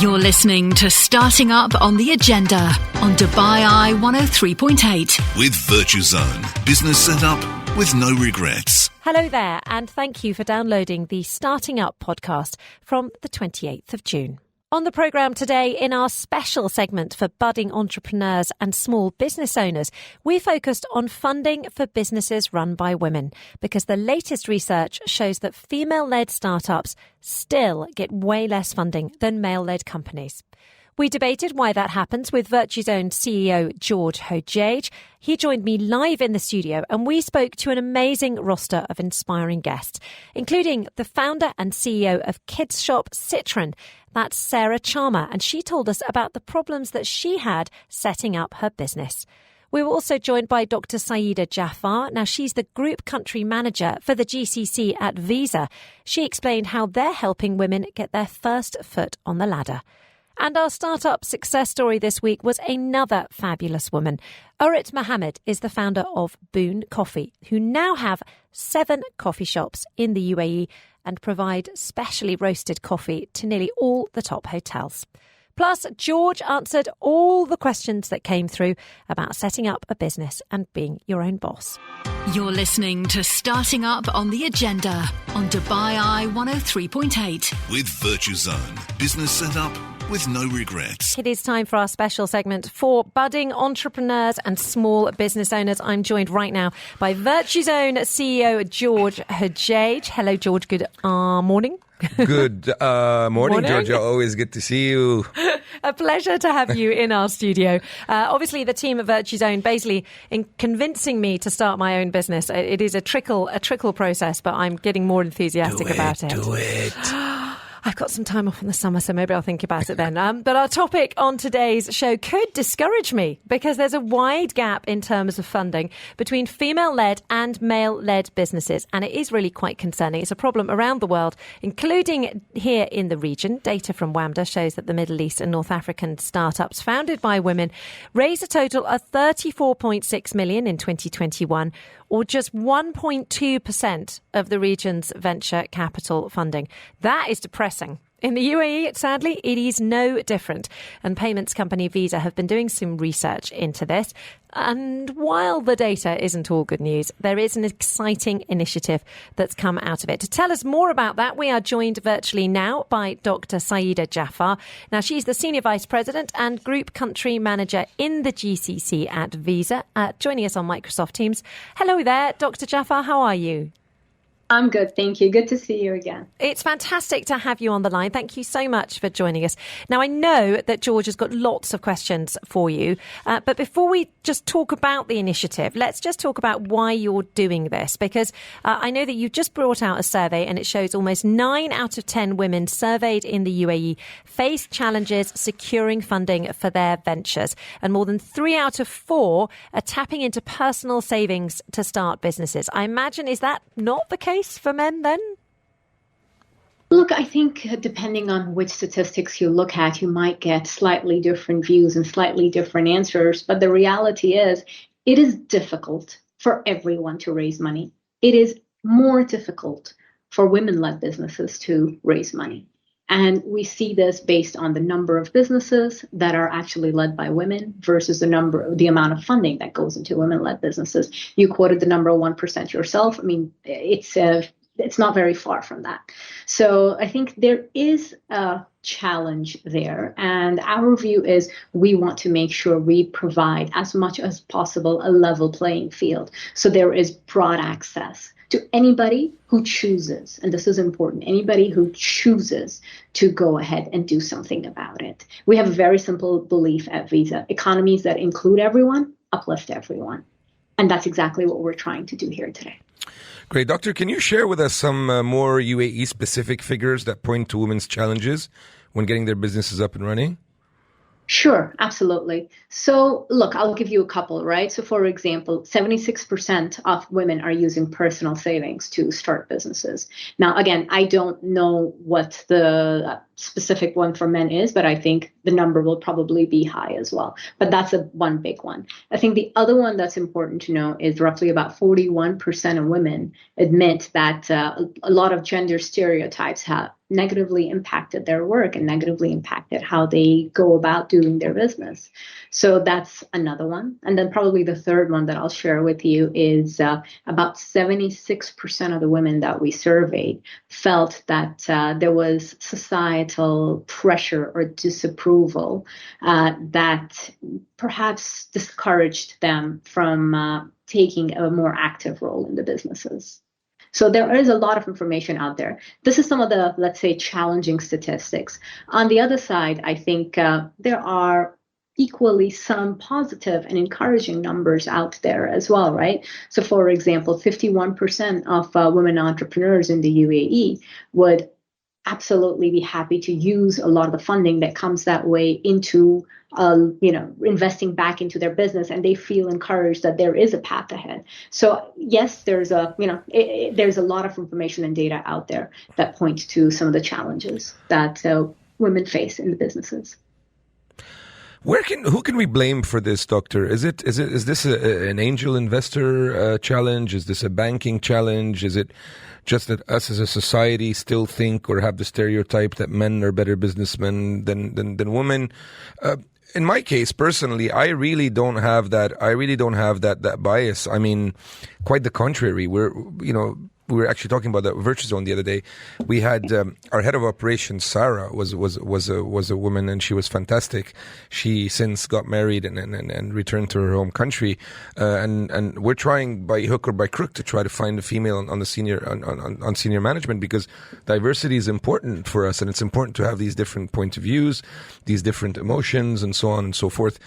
You're listening to Starting Up on the Agenda on Dubai Eye 103.8 with Virtue Zone. Business set up with no regrets. Hello there, and thank you for downloading the Starting Up podcast from the 28th of June. On the programme today, in our special segment for budding entrepreneurs and small business owners, we focused on funding for businesses run by women, because the latest research shows that female-led startups still get way less funding than male-led companies. We debated why that happens with Virtue's own CEO, George Hojage. He joined me live in the studio and we spoke to an amazing roster of inspiring guests, including the founder and CEO of kids shop Citron. That's Sarah Charmer, and she told us about the problems that she had setting up her business. We were also joined by Dr Saeeda Jaffar. Now, she's the Group Country Manager for the GCC at Visa. She explained how they're helping women get their first foot on the ladder. And our startup success story this week was another fabulous woman. Urit Mohammed is the founder of Boon Coffee, who now have 7 coffee shops in the UAE and provide specially roasted coffee to nearly all the top hotels. Plus, George answered all the questions that came through about setting up a business and being your own boss. You're listening to Starting Up on the Agenda on Dubai Eye 103.8 with Virtue Zone. Business set up with no regrets. It is time for our special segment for budding entrepreneurs and small business owners. I'm joined right now by Virtue's own CEO, George Hojage. Hello, George. Good morning. Good morning, Georgia. Always good to see you. A pleasure to have you in our studio. Obviously, the team at Virtue's Own, basically, in convincing me to start my own business, it is a trickle process, but I'm getting more enthusiastic about it. Do it. I've got some time off in the summer, so maybe I'll think about it then. But our topic on today's show could discourage me, because there's a wide gap in terms of funding between female-led and male-led businesses. And it is really quite concerning. It's a problem around the world, including here in the region. Data from WAMDA shows that the Middle East and North African startups founded by women raised a total of 34.6 million in 2021, or just 1.2% of the region's venture capital funding. That is depressing. In the UAE, sadly, it is no different. And payments company Visa have been doing some research into this. And while the data isn't all good news, there is an exciting initiative that's come out of it. To tell us more about that, we are joined virtually now by Dr Saeeda Jaffar. Now, she's the Senior Vice President and Group Country Manager in the GCC at Visa, joining us on Microsoft Teams. Hello there, Dr Jaffar. How are you? I'm good, thank you. Good to see you again. It's fantastic to have you on the line. Thank you so much for joining us. Now, I know that George has got lots of questions for you, but before we just talk about the initiative, let's just talk about why you're doing this, because I know that you've just brought out a survey and it shows almost 9 out of 10 women surveyed in the UAE face challenges securing funding for their ventures, and more than 3 out of 4 are tapping into personal savings to start businesses. I imagine, is that not the case for men then? Look, I think depending on which statistics you look at, you might get slightly different views and slightly different answers. But the reality is, it is difficult for everyone to raise money. It is more difficult for women-led businesses to raise money. And we see this based on the number of businesses that are actually led by women versus the amount of funding that goes into women-led businesses. You quoted the number 1% yourself. I mean, it's not very far from that. So I think there is a challenge there. And our view is we want to make sure we provide as much as possible a level playing field. So there is broad access to anybody who chooses, and this is important, anybody who chooses to go ahead and do something about it. We have a very simple belief at Visa: economies that include everyone, uplift everyone. And that's exactly what we're trying to do here today. Great. Doctor, can you share with us some more UAE-specific figures that point to women's challenges when getting their businesses up and running? Sure, absolutely. So look, I'll give you a couple, right? So for example, 76% of women are using personal savings to start businesses. Now, again, I don't know what the specific one for men is, but I think the number will probably be high as well. But that's one big one. I think the other one that's important to know is roughly about 41% of women admit that a lot of gender stereotypes have negatively impacted their work and negatively impacted how they go about doing their business. So that's another one. And then probably the third one that I'll share with you is about 76% of the women that we surveyed felt that there was societal pressure or disapproval that perhaps discouraged them from taking a more active role in the businesses. So there is a lot of information out there. This is some of the, let's say, challenging statistics. On the other side, I think there are equally some positive and encouraging numbers out there as well, right? So for example, 51% of women entrepreneurs in the UAE would absolutely be happy to use a lot of the funding that comes that way into investing back into their business, and they feel encouraged that there is a path ahead. So yes, there's there's a lot of information and data out there that point to some of the challenges that women face in the businesses. Who can we blame for this, Doctor? Is this an angel investor challenge? Is this a banking challenge? Is it just that us as a society still think or have the stereotype that men are better businessmen than women? In my case, personally, I really don't have that bias. I mean, quite the contrary. We were actually talking about that Virtue Zone the other day. We had our head of operations, Sarah, was a woman, and she was fantastic. She since got married and returned to her home country, and we're trying by hook or by crook to try to find a female on the senior management, because diversity is important for us, and it's important to have these different points of views, these different emotions, and so on and so forth.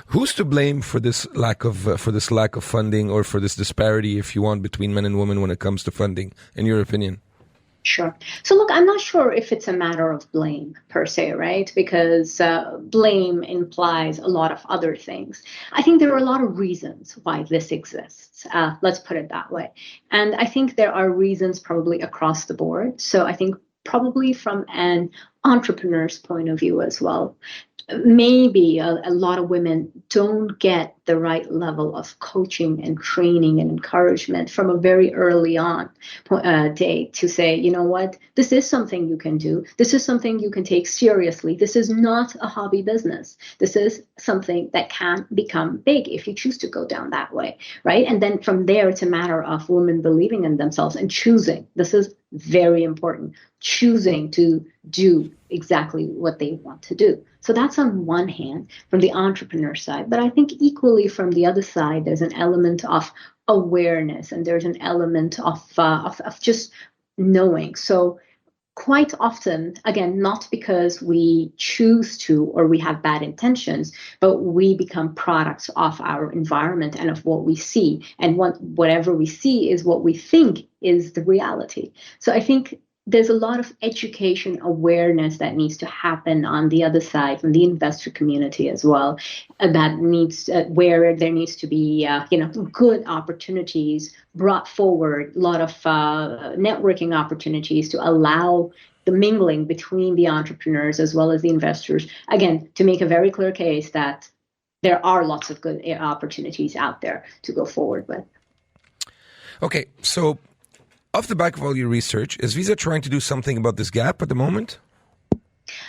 Who's to blame for this lack of funding, or for this disparity, if you want, between men and women when it comes to funding, in your opinion? Sure. So look, I'm not sure if it's a matter of blame per se, right? Because blame implies a lot of other things. I think there are a lot of reasons why this exists. Let's put it that way. And I think there are reasons probably across the board. So I think probably from an entrepreneur's point of view as well, maybe a lot of women don't get the right level of coaching and training and encouragement from a very early on day to say, you know what, this is something you can do. This is something you can take seriously. This is not a hobby business. This is something that can become big if you choose to go down that way, right? And then from there, it's a matter of women believing in themselves and choosing. This is very important. Choosing to do exactly what they want to do. So that's on one hand from the entrepreneur side. But I think equally from the other side, there's an element of awareness, and there's an element of just knowing. So quite often, again, not because we choose to or we have bad intentions, but we become products of our environment and of what we see. And whatever we see is what we think is the reality. So I think there's a lot of education awareness that needs to happen on the other side from the investor community as well. That needs where there needs to be good opportunities brought forward, a lot of networking opportunities to allow the mingling between the entrepreneurs as well as the investors. Again, to make a very clear case that there are lots of good opportunities out there to go forward with. Okay, so off the back of all your research, is Visa trying to do something about this gap at the moment?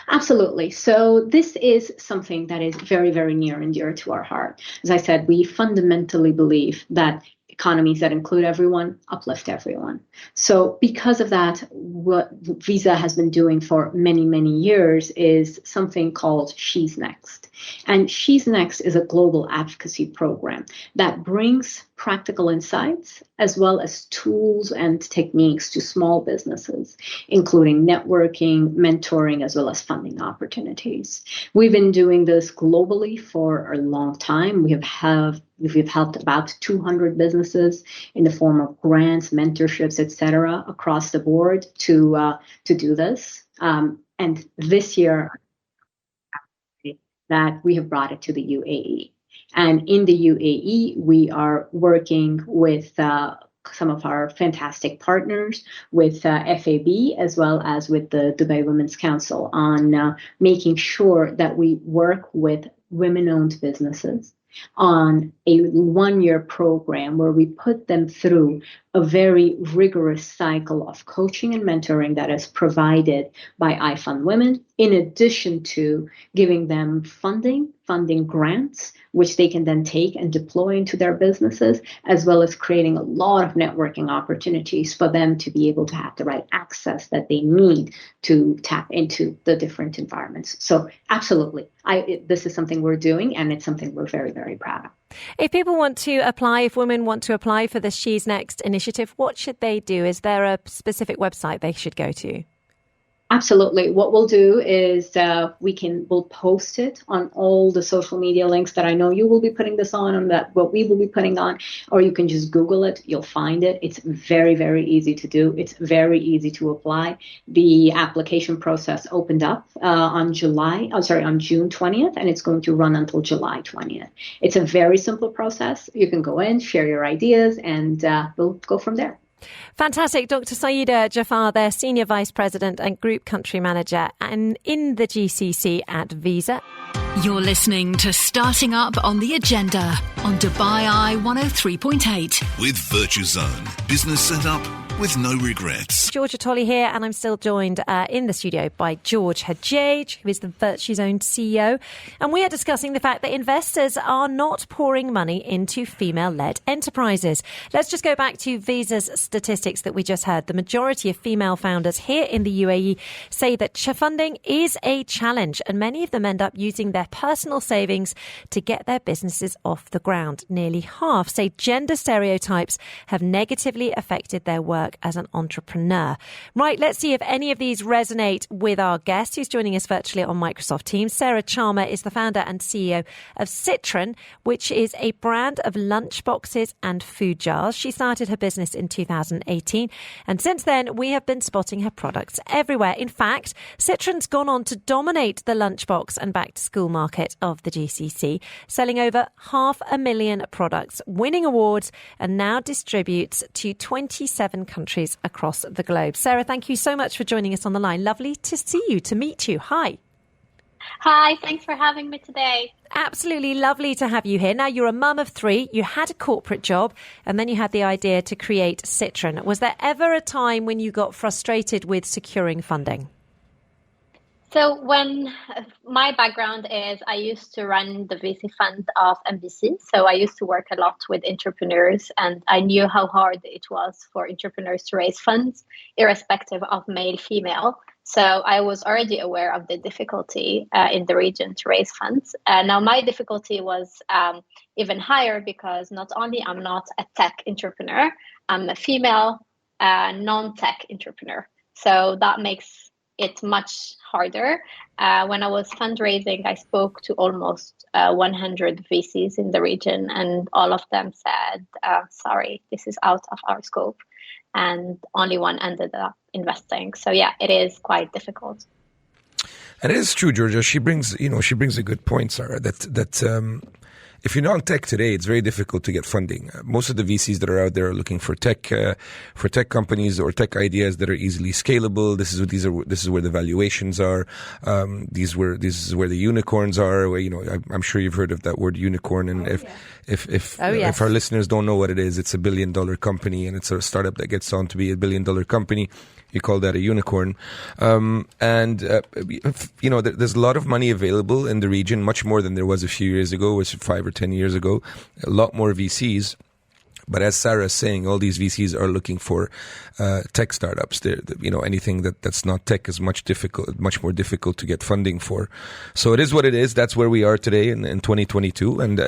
Absolutely. So this is something that is very, very near and dear to our heart. As I said, we fundamentally believe that economies that include everyone uplift everyone. So because of that, what Visa has been doing for many, many years is something called She's Next. And She's Next is a global advocacy program that brings practical insights as well as tools and techniques to small businesses, including networking, mentoring, as well as funding opportunities. We've been doing this globally for a long time. We've helped about 200 businesses in the form of grants, mentorships, etc., across the board to do this. And this year, that we have brought it to the UAE. And in the UAE, we are working with some of our fantastic partners, with FAB, as well as with the Dubai Women's Council, on making sure that we work with women-owned businesses on a one-year program where we put them through a very rigorous cycle of coaching and mentoring that is provided by iFund Women, in addition to giving them funding grants, which they can then take and deploy into their businesses, as well as creating a lot of networking opportunities for them to be able to have the right access that they need to tap into the different environments. So absolutely, this is something we're doing, and it's something we're very, very proud of. If people want to apply, if women want to apply for the She's Next initiative, what should they do? Is there a specific website they should go to? Absolutely. What we'll do is we'll post it on all the social media links that I know you will be putting this on, and that what we will be putting on, or you can just Google it. You'll find it. It's very, very easy to do. It's very easy to apply. The application process opened up on June 20th, and it's going to run until July 20th. It's a very simple process. You can go in, share your ideas, and we'll go from there. Fantastic. Dr. Saeeda Jaffar, their Senior Vice President and Group Country Manager and in the GCC at Visa. You're listening to Starting Up on the Agenda on Dubai Eye 103.8. With Virtue Zone. Business set up with no regrets. Georgia Tolley here, and I'm still joined in the studio by George Hajjaj, who is the Virtue Zone CEO. And we are discussing the fact that investors are not pouring money into female-led enterprises. Let's just go back to Visa's statistics that we just heard. The majority of female founders here in the UAE say that funding is a challenge, and many of them end up using their personal savings to get their businesses off the ground. Nearly half say gender stereotypes have negatively affected their work as an entrepreneur. Right, let's see if any of these resonate with our guest who's joining us virtually on Microsoft Teams. Sarah Chalmer is the founder and CEO of Citron, which is a brand of lunchboxes and food jars. She started her business in 2018, and since then we have been spotting her products everywhere. In fact, Citron's gone on to dominate the lunchbox and back-to-school market of the GCC, selling over 500,000 products, winning awards, and now distributes to 27 countries across the globe. Sarah, thank you so much for joining us on the line. Lovely to see you, to meet you. Hi. Hi, thanks for having me today. Absolutely lovely to have you here. Now, you're a mum of 3, you had a corporate job, and then you had the idea to create Citron. Was there ever a time when you got frustrated with securing funding? So when my background is I used to run the VC fund of MBC. So I used to work a lot with entrepreneurs, and I knew how hard it was for entrepreneurs to raise funds, irrespective of male, female. So I was already aware of the difficulty in the region to raise funds. Now my difficulty was even higher because not only I'm not a tech entrepreneur, I'm a female non-tech entrepreneur. So that makes it much harder. When I was fundraising, I spoke to almost 100 VCs in the region, and all of them said, sorry, this is out of our scope. And only one ended up investing. So yeah, it is quite difficult. And it is true, Georgia. She brings a good point, Sarah, that if you're not tech today, it's very difficult to get funding. Most of the VCs that are out there are looking for tech companies or tech ideas that are easily scalable. This is where the valuations are. This is where the unicorns are. Where, I'm sure you've heard of that word unicorn. And if our listeners don't know what it is, it's $1 billion company, and it's a startup that gets on to be $1 billion company. You call that a unicorn. There's a lot of money available in the region, much more than there was a few years ago, was 5 or 10 years ago. A lot more VCs. But as Sarah is saying, all these VCs are looking for tech startups. Anything that's not tech is much more difficult to get funding for. So it is what it is. That's where we are today in 2022. And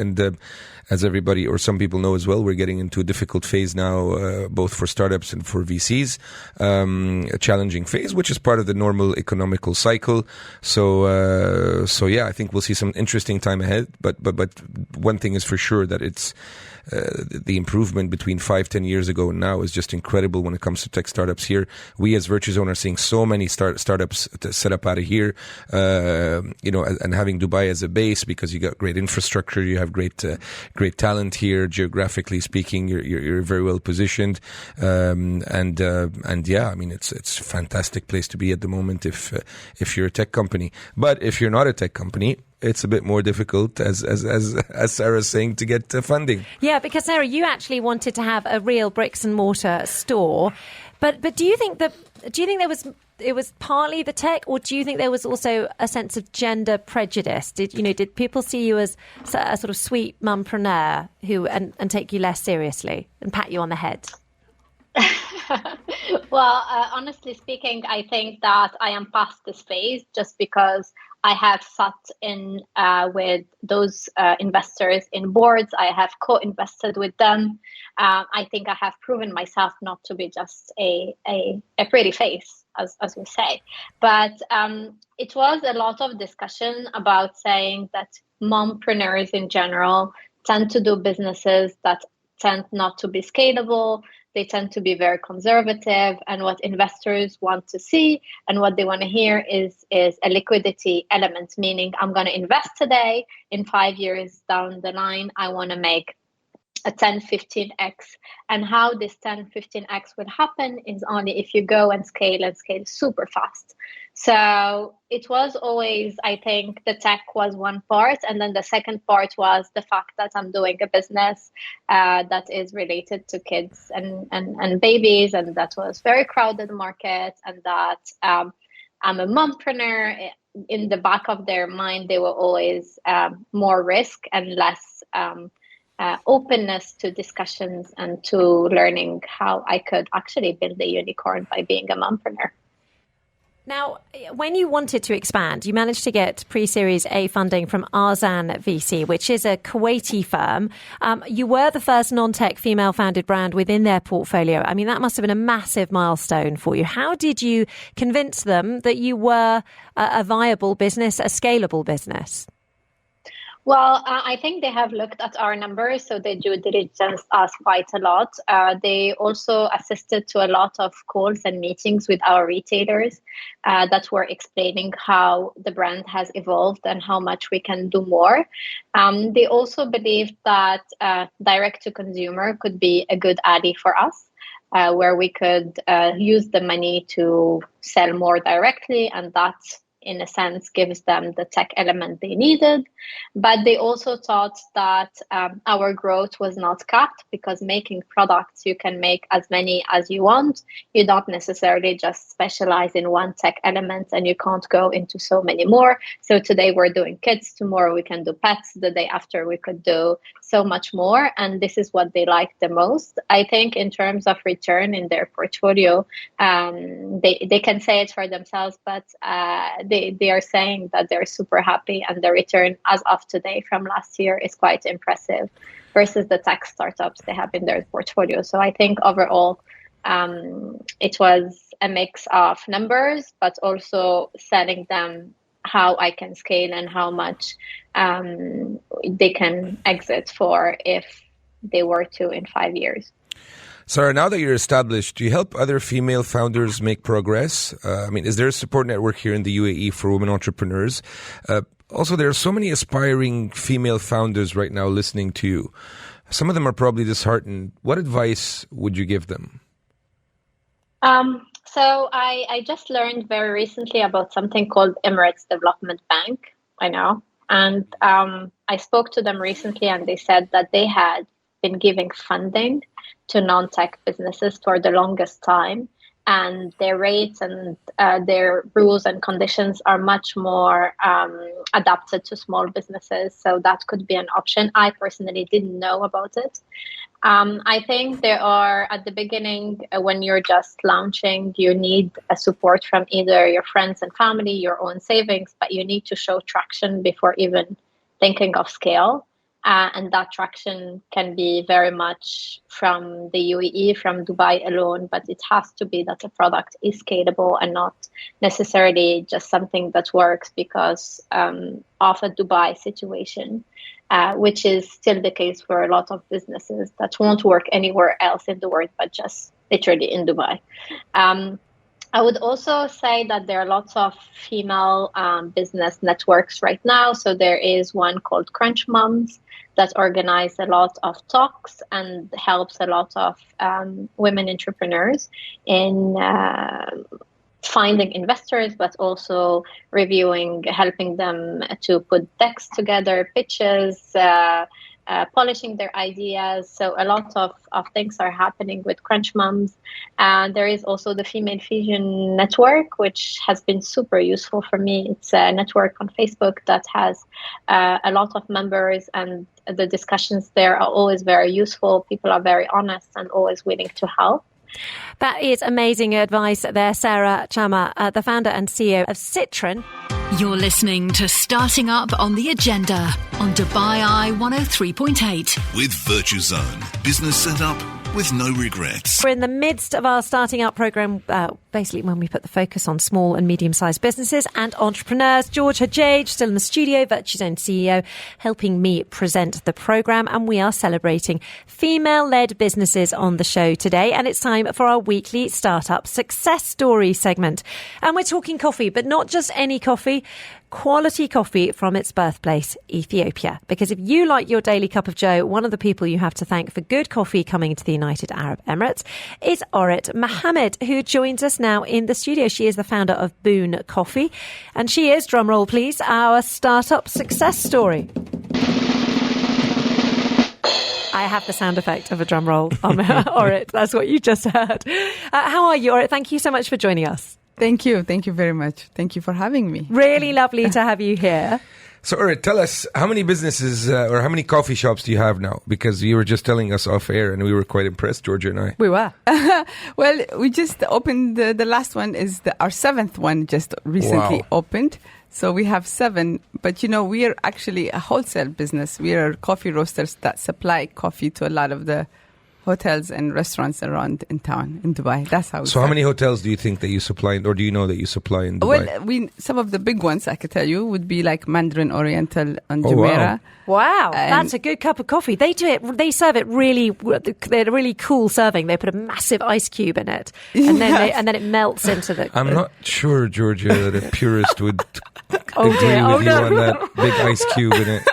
as everybody or some people know as well, we're getting into a difficult phase now, both for startups and for VCs. A challenging phase, which is part of the normal economical cycle. So yeah, I think we'll see some interesting time ahead. But one thing is for sure, that it's the improvement between 5-10 years ago and now is just incredible when it comes to tech startups here. We as Virtue Zone are seeing so many startups set up out of here, and having Dubai as a base, because you got great infrastructure, you have great great talent here. Geographically speaking, you're very well positioned, and yeah, I mean it's a fantastic place to be at the moment if you're a tech company. But if you're not a tech company, it's a bit more difficult, as Sarah's saying, to get funding. Yeah, because Sarah, you actually wanted to have a real bricks and mortar store, but do you think it was partly the tech, or do you think there was also a sense of gender prejudice? Did people see you as a sort of sweet mumpreneur and take you less seriously and pat you on the head? Well, honestly speaking, I think that I am past this phase just because I have sat in with those investors in boards. I have co-invested with them. I think I have proven myself not to be just a pretty face, as we say. But it was a lot of discussion about saying that mompreneurs in general tend to do businesses that tend not to be scalable. They tend to be very conservative, and what investors want to see and what they want to hear is a liquidity element, meaning I'm going to invest today. In 5 years down the line, I want to make a 10-15x. And how this 10-15x will happen is only if you go and scale super fast. So it was always, I think, the tech was one part. And then the second part was the fact that I'm doing a business that is related to kids and babies. And that was very crowded market. And that I'm a mompreneur. In the back of their mind, they were always more risk and less openness to discussions and to learning how I could actually build a unicorn by being a mompreneur. Now, when you wanted to expand, you managed to get pre-Series A funding from Arzan VC, which is a Kuwaiti firm. You were the first non-tech female-founded brand within their portfolio. I mean, that must have been a massive milestone for you. How did you convince them that you were a viable business, a scalable business? Well, I think they have looked at our numbers, so they due diligence us quite a lot. They also assisted to a lot of calls and meetings with our retailers that were explaining how the brand has evolved and how much we can do more. They also believed that direct to consumer could be a good ally for us. Where we could use the money to sell more directly, and that's in a sense gives them the tech element they needed. But they also thought that our growth was not capped, because making products, you can make as many as you want. You don't necessarily just specialize in one tech element, and you can't go into so many more. So today we're doing kids, tomorrow we can do pets, the day after we could do so much more. And this is what they like the most. I think in terms of return in their portfolio, they can say it for themselves, but they are saying that they're super happy, and the return as of today from last year is quite impressive versus the tech startups they have in their portfolio. So I think overall it was a mix of numbers, but also selling them how I can scale and how much they can exit for if they were to in 5 years. Sarah, now that you're established, do you help other female founders make progress? Is there a support network here in the UAE for women entrepreneurs? Also, there are so many aspiring female founders right now listening to you. Some of them are probably disheartened. What advice would you give them? So I just learned very recently about something called Emirates Development Bank. I know. And I spoke to them recently, and they said that they had been giving funding to non-tech businesses for the longest time, and their rates and their rules and conditions are much more adapted to small businesses. So that could be an option. I personally didn't know about it. I think there are, at the beginning, when you're just launching, you need a support from either your friends and family, your own savings, but you need to show traction before even thinking of scale. And that traction can be very much from the UAE, from Dubai alone, but it has to be that the product is scalable and not necessarily just something that works because of a Dubai situation, which is still the case for a lot of businesses that won't work anywhere else in the world, but just literally in Dubai. I would also say that there are lots of female business networks right now. So there is one called Crunch Moms that organize a lot of talks and helps a lot of women entrepreneurs in finding investors, but also helping them to put decks together, pitches, polishing their ideas. So a lot of things are happening with Crunch Moms. And there is also the Female Fusion Network, which has been super useful for me. It's a network on Facebook that has a lot of members, and the discussions there are always very useful. People are very honest and always willing to help. That is amazing advice there, Sarah Chama, the founder and CEO of Citron. You're listening to Starting Up on the Agenda on Dubai Eye 103.8. With Virtue Zone. Business set up with no regrets. We're in the midst of our Starting Up programme, basically when we put the focus on small and medium-sized businesses and entrepreneurs. George Hajjaj, still in the studio, Virtue Zone CEO, helping me present the programme. And we are celebrating female-led businesses on the show today. And it's time for our weekly Startup Success Story segment. And we're talking coffee, but not just any coffee. Quality coffee from its birthplace, Ethiopia. Because if you like your daily cup of joe, one of the people you have to thank for good coffee coming to the United Arab Emirates is Orit Mohammed, who joins us now in the studio. She is the founder of Boon Coffee, and she is, drumroll please, our startup success story. I have the sound effect of a drum roll on Orit. That's what you just heard. How are you, Orit? Thank you so much for joining us. Thank you. Thank you very much. Thank you for having me. Really lovely to have you here. So, Orit, tell us, how many businesses or how many coffee shops do you have now? Because you were just telling us off air and we were quite impressed, Georgia and I. We were. Well, we just opened, the last one is our seventh one just recently opened. So we have 7. But, we are actually a wholesale business. We are coffee roasters that supply coffee to a lot of the hotels and restaurants around in town, in Dubai. That's how. So how many hotels do you think that you supply, or do you know that you supply in Dubai? Well, some of the big ones I could tell you would be like Mandarin Oriental and Jumeirah. Wow, that's a good cup of coffee. They do it. They serve it really. They're really cool serving. They put a massive ice cube in it, and then it melts into the. I'm not sure, Georgia, that a purist would agree with you no. on that big ice cube in it.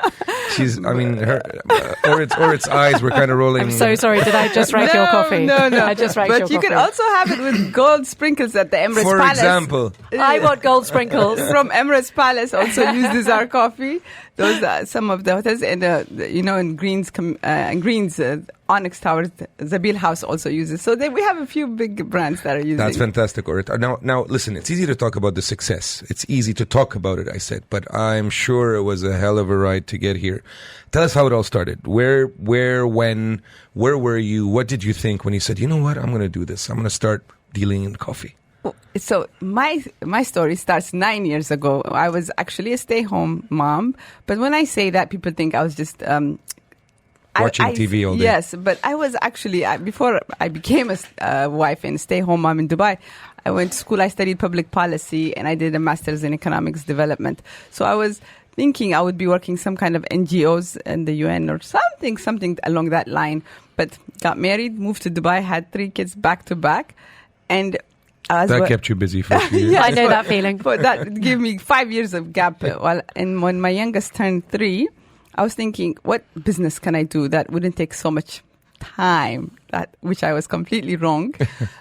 Orit's eyes were kind of rolling. I'm so sorry. Did I just wreck your coffee? No. I just wrecked your coffee. But you can also have it with gold sprinkles at the Emirates Palace. For example. I want gold sprinkles. From Emirates Palace also uses our coffee. Those are some of the hotels. And, in Greens, Onyx Towers, Zabil House also uses. So we have a few big brands that are using. That's fantastic, Orit. Now, listen, it's easy to talk about the success. It's easy to talk about it, I said. But I'm sure it was a hell of a ride to get here. Tell us how it all started. Where, when, where were you? What did you think when you said, you know what, I'm going to do this. I'm going to start dealing in coffee. So my story starts 9 years ago. I was actually a stay-home mom. But when I say that, people think I was just... watching TV all day. Yes, but I was actually, before I became a wife and stay-home mom in Dubai, I went to school, I studied public policy, and I did a master's in economics development. So I was thinking I would be working some kind of NGOs in the UN or something along that line. But got married, moved to Dubai, had 3 kids back to back, and that kept you busy for a few years. Yes, I know that feeling. But that gave me 5 years of gap. And when my youngest turned 3, I was thinking, what business can I do that wouldn't take so much time, which I was completely wrong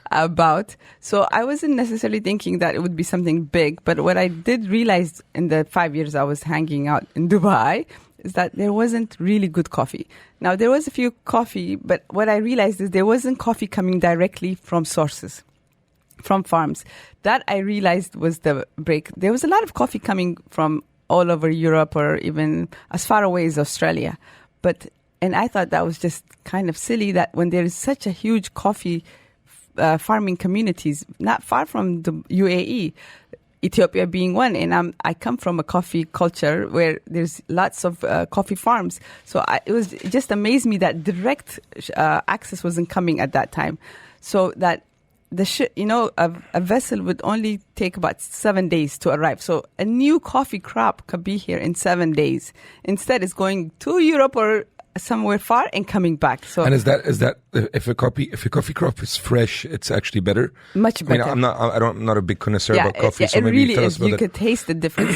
about. So I wasn't necessarily thinking that it would be something big. But what I did realize in the 5 years I was hanging out in Dubai is that there wasn't really good coffee. Now, there was a few coffee, but what I realized is there wasn't coffee coming directly from sources, from farms. That I realized was the break. There was a lot of coffee coming from all over Europe or even as far away as Australia. And I thought that was just kind of silly that when there is such a huge coffee farming communities, not far from the UAE, Ethiopia being one, and I come from a coffee culture where there's lots of coffee farms. So it just amazed me that direct access wasn't coming at that time. So that a vessel would only take about 7 days to arrive. So a new coffee crop could be here in 7 days. Instead, it's going to Europe or somewhere far and coming back. So, and is that if a coffee crop is fresh, it's actually better? Much better. I mean, I'm not a big connoisseur about coffee, so it maybe really tell us is. about You could taste the difference,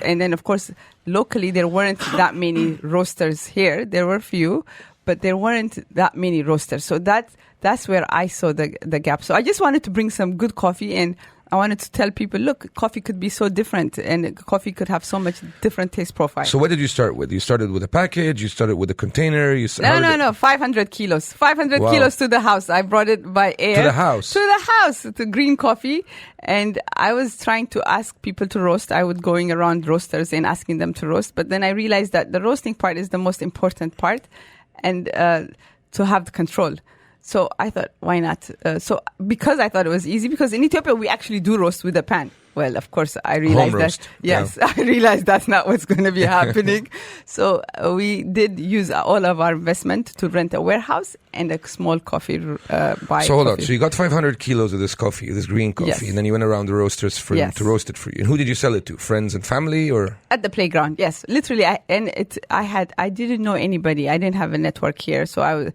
and then of course locally there weren't that many roasters here. There were few, but there weren't that many roasters. So that's where I saw the gap. So I just wanted to bring some good coffee, and I wanted to tell people, look, coffee could be so different, and coffee could have so much different taste profile. So what did you start with? You started with a package? You started with a container? No, 500 kilos. 500 kilos to the house. I brought it by air. To the house? To the house, to green coffee. And I was trying to ask people to roast. I was going around roasters and asking them to roast. But then I realized that the roasting part is the most important part, and to have the control. So I thought, why not? So because I thought it was easy, because in Ethiopia we actually do roast with a pan. Well, of course, I realized home roast. Yes, yeah. I realized that's not what's going to be happening. So we did use all of our investment to rent a warehouse and a small coffee buy. So hold on. So you got 500 kilos of this coffee, this green coffee, yes. and then you went around the roasters to roast it for you. And who did you sell it to? Friends and family, or at the playground? Yes, literally. I didn't know anybody. I didn't have a network here, so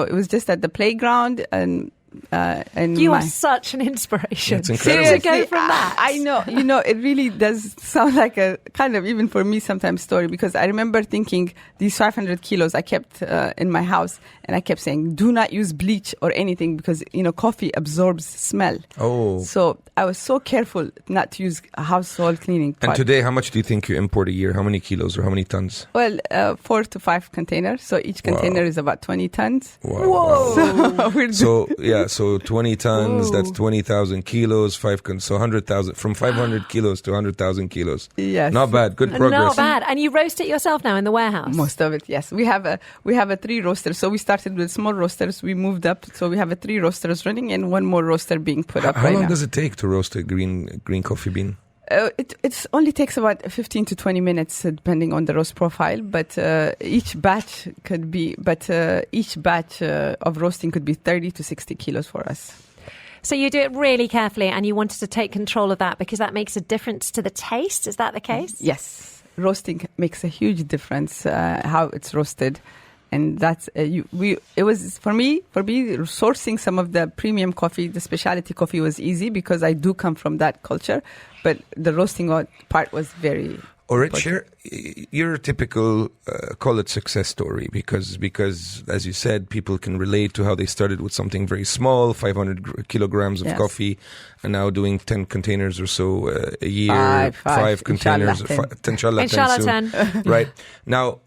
it was just at the playground and. And you are such an inspiration. It's incredible. To go from that. I know, it really does sound like a kind of, even for me sometimes, story, because I remember thinking these 500 kilos I kept in my house, and I kept saying, do not use bleach or anything, because, coffee absorbs smell. Oh. So I was so careful not to use a household cleaning product. And today, how much do you think you import a year? How many kilos or how many tons? Well, 4 to 5 containers. So each container is about 20 tons. Wow. Whoa. So 20 tons, that's 20,000 kilos, so 100,000, from 500 kilos to 100,000 kilos. Yes. Not bad, good progress. Not bad. And you roast it yourself now in the warehouse? Most of it, yes. We have a 3 roasters. So we started with small roasters, we moved up. So we have a 3 roasters running and 1 more roaster being put up right now. How long does it take to roast a green coffee bean? It only takes about 15 to 20 minutes, depending on the roast profile. But each batch of roasting could be 30 to 60 kilos for us. So you do it really carefully, and you wanted to take control of that because that makes a difference to the taste. Is that the case? Yes, roasting makes a huge difference. How it's roasted. And that's it was for me sourcing some of the premium coffee, the specialty coffee was easy because I do come from that culture, but the roasting part was very. Alright, share your typical call it success story because as you said, people can relate to how they started with something very small, 500 kilograms of coffee, and now doing 10 containers or so a year, 5 containers, inshallah 10 soon. Right now.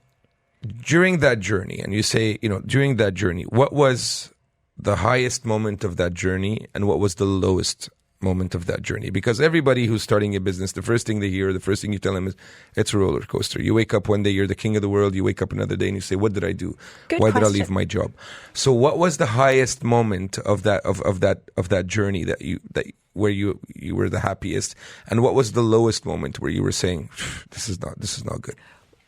During that journey, and you say, during that journey, what was the highest moment of that journey and what was the lowest moment of that journey? Because everybody who's starting a business, the first thing they hear, the first thing you tell them is, it's a roller coaster. You wake up one day, you're the king of the world. You wake up another day and you say, what did I do? Why did I leave my job? So what was the highest moment of that journey where you were the happiest? And what was the lowest moment where you were saying, this is not good?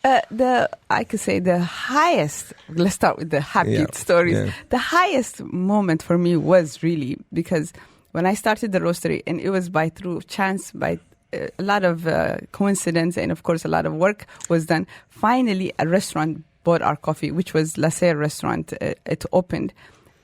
I could say the highest, let's start with the happy stories. Yeah. The highest moment for me was really because when I started the roastery, and it was through chance, by a lot of coincidence, and of course a lot of work was done. Finally, a restaurant bought our coffee, which was La Serre restaurant. It opened.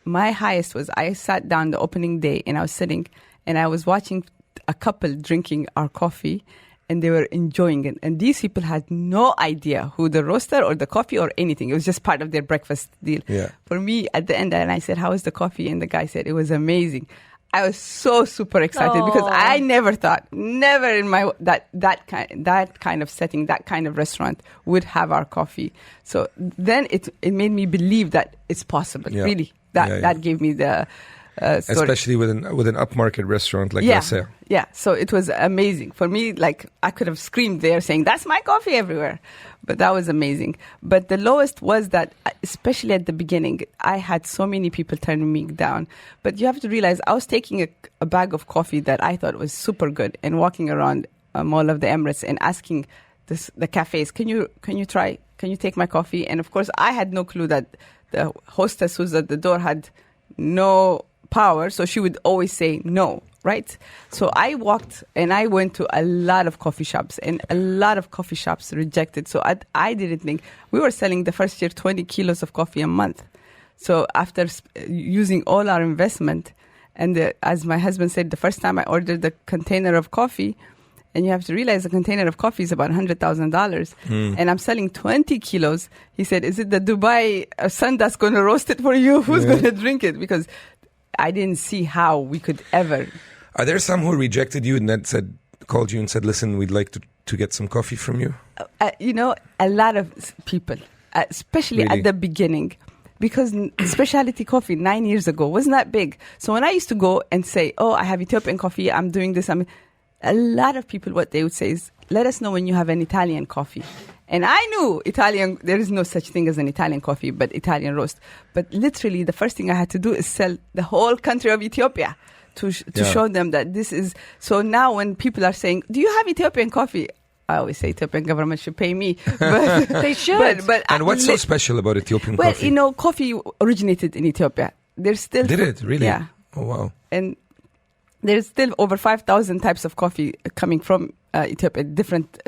My highest was I sat down the opening day, and I was sitting, and I was watching a couple drinking our coffee, and they were enjoying it. And these people had no idea who the roaster or the coffee or anything. It was just part of their breakfast deal. Yeah. For me, at the end, and I said, how is the coffee? And the guy said, it was amazing. I was so super excited because I never thought, in my that kind of setting, that kind of restaurant would have our coffee. So then it made me believe that it's possible. Yeah. Really, that gave me the especially with an upmarket restaurant like La Serre. Yeah, so it was amazing for me. Like I could have screamed there, saying, "That's my coffee everywhere," but that was amazing. But the lowest was that, especially at the beginning, I had so many people turning me down. But you have to realize, I was taking a bag of coffee that I thought was super good and walking around Mall of the Emirates and asking the cafes, "Can you try? Can you take my coffee?" And of course, I had no clue that the hostess who's at the door had no power, so she would always say no. right? So I walked and I went to a lot of coffee shops, and a lot of coffee shops rejected. So I didn't think, we were selling the first year 20 kilos of coffee a month. So after using all our investment, and as my husband said, the first time I ordered the container of coffee, and you have to realize a container of coffee is about $100,000, and I'm selling 20 kilos. He said, is it the Dubai sun that's going to roast it for you? Who's going to drink it? Because I didn't see how we could ever. Are there some who rejected you and that called you and said, listen, we'd like to get some coffee from you? A lot of people, especially Really? at the beginning. Because specialty coffee 9 years ago wasn't that big. So when I used to go and say, oh, I have Ethiopian coffee, I'm doing this, a lot of people, what they would say is, let us know when you have an Italian coffee. And I knew Italian, there is no such thing as an Italian coffee, but Italian roast. But literally, the first thing I had to do is sell the whole country of Ethiopia to show them that this is. So now when people are saying, do you have Ethiopian coffee? I always say Ethiopian government should pay me. But they should. But And what's so special about Ethiopian coffee? Well, coffee originated in Ethiopia. There's still... Did it? Really? Yeah. Oh, wow. And there's still over 5,000 types of coffee coming from Ethiopia, different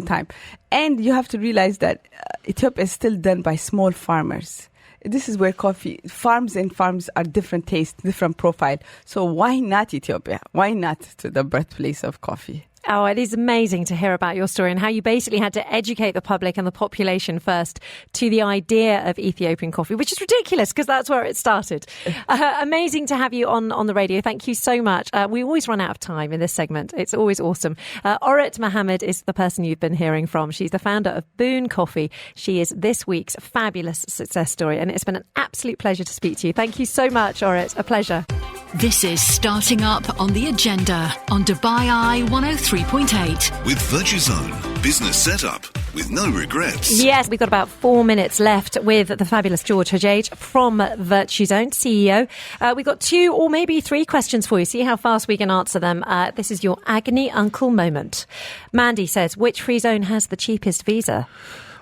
time. And you have to realize that Ethiopia is still done by small farmers. This is where farms are different taste, different profile. So why not Ethiopia? Why not to the birthplace of coffee? Oh, it is amazing to hear about your story and how you basically had to educate the public and the population first to the idea of Ethiopian coffee, which is ridiculous because that's where it started. Amazing to have you on the radio. Thank you so much. We always run out of time in this segment. It's always awesome. Orit Mohammed is the person you've been hearing from. She's the founder of Boon Coffee. She is this week's fabulous success story, and it's been an absolute pleasure to speak to you. Thank you so much, Orit. A pleasure. This is Starting Up on the Agenda on Dubai Eye 103.8. With Virtuzone, business setup with no regrets. Yes, we've got about 4 minutes left with the fabulous George Hajj from Virtuzone, CEO. We've got 2 or maybe 3 questions for you. See how fast we can answer them. This is your agony uncle moment. Mandy says, which free zone has the cheapest visa?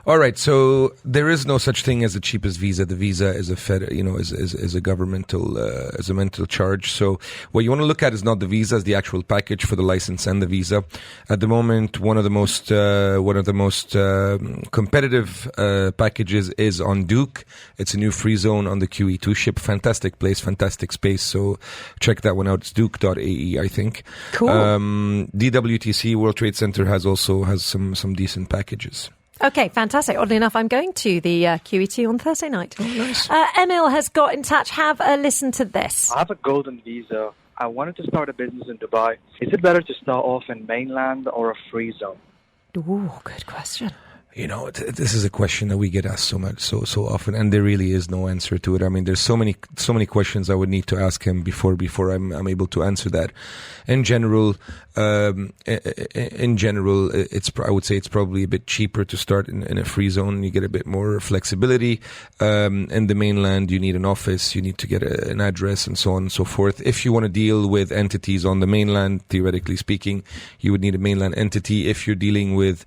All right, so there is no such thing as the cheapest visa. The visa is is a governmental, as a mental charge. So what you want to look at is not the visa, is the actual package for the license and the visa. At the moment, one of the most competitive packages is on Duke. It's a new free zone on the QE2 ship. Fantastic place, fantastic space. So check that one out. It's duke.ae, I think. Cool. DWTC World Trade Center has some decent packages. Okay, fantastic. Oddly enough, I'm going to the QE2 on Thursday night. Oh, nice. Emil has got in touch. Have a listen to this. I have a golden visa. I wanted to start a business in Dubai. Is it better to start off in mainland or a free zone? Ooh, good question. This is a question that we get asked so often, and there really is no answer to it. I mean, there's so many questions I would need to ask him before I'm able to answer that. In general, I would say it's probably a bit cheaper to start in a free zone. You get a bit more flexibility. In the mainland, you need an office, you need to get an address, and so on and so forth. If you want to deal with entities on the mainland, theoretically speaking, you would need a mainland entity. If you're dealing with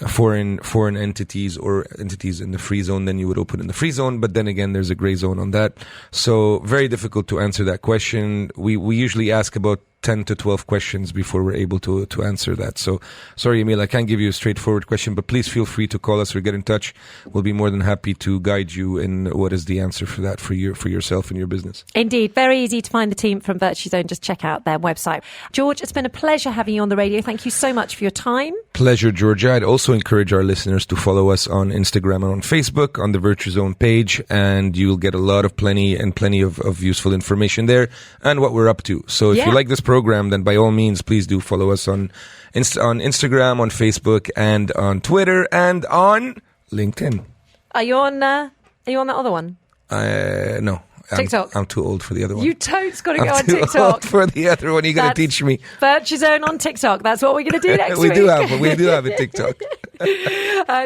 foreign entities or entities in the free zone, then you would open in the free zone. But then again, there's a gray zone on that. So very difficult to answer that question. We usually ask about 10 to 12 questions before we're able to answer that. So sorry, Emil, I can't give you a straightforward question, but please feel free to call us or get in touch. We'll be more than happy to guide you in what is the answer for that for yourself and your business. Indeed. Very easy to find the team from Virtuzone. Just check out their website. George, it's been a pleasure having you on the radio. Thank you so much for your time. Pleasure, Georgia. I'd also encourage our listeners to follow us on Instagram and on Facebook on the Virtuzone page, and you'll get plenty of useful information there and what we're up to. So if you like this program, then by all means, please do follow us on Instagram, on Facebook, and on Twitter, and on LinkedIn. Are you on that other one? No. TikTok. I'm too old for the other one. You totes got to go on too TikTok. Old for the other one. You got to teach me. Virtuzone on TikTok. That's what we're going to do next we week. We do have a TikTok.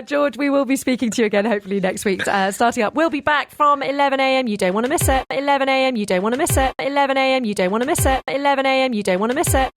George, we will be speaking to you again hopefully next week. Starting up, we'll be back from 11 a.m. You don't want to miss it. 11 a.m. You don't want to miss it. 11 a.m. You don't want to miss it. 11 a.m. You don't want to miss it.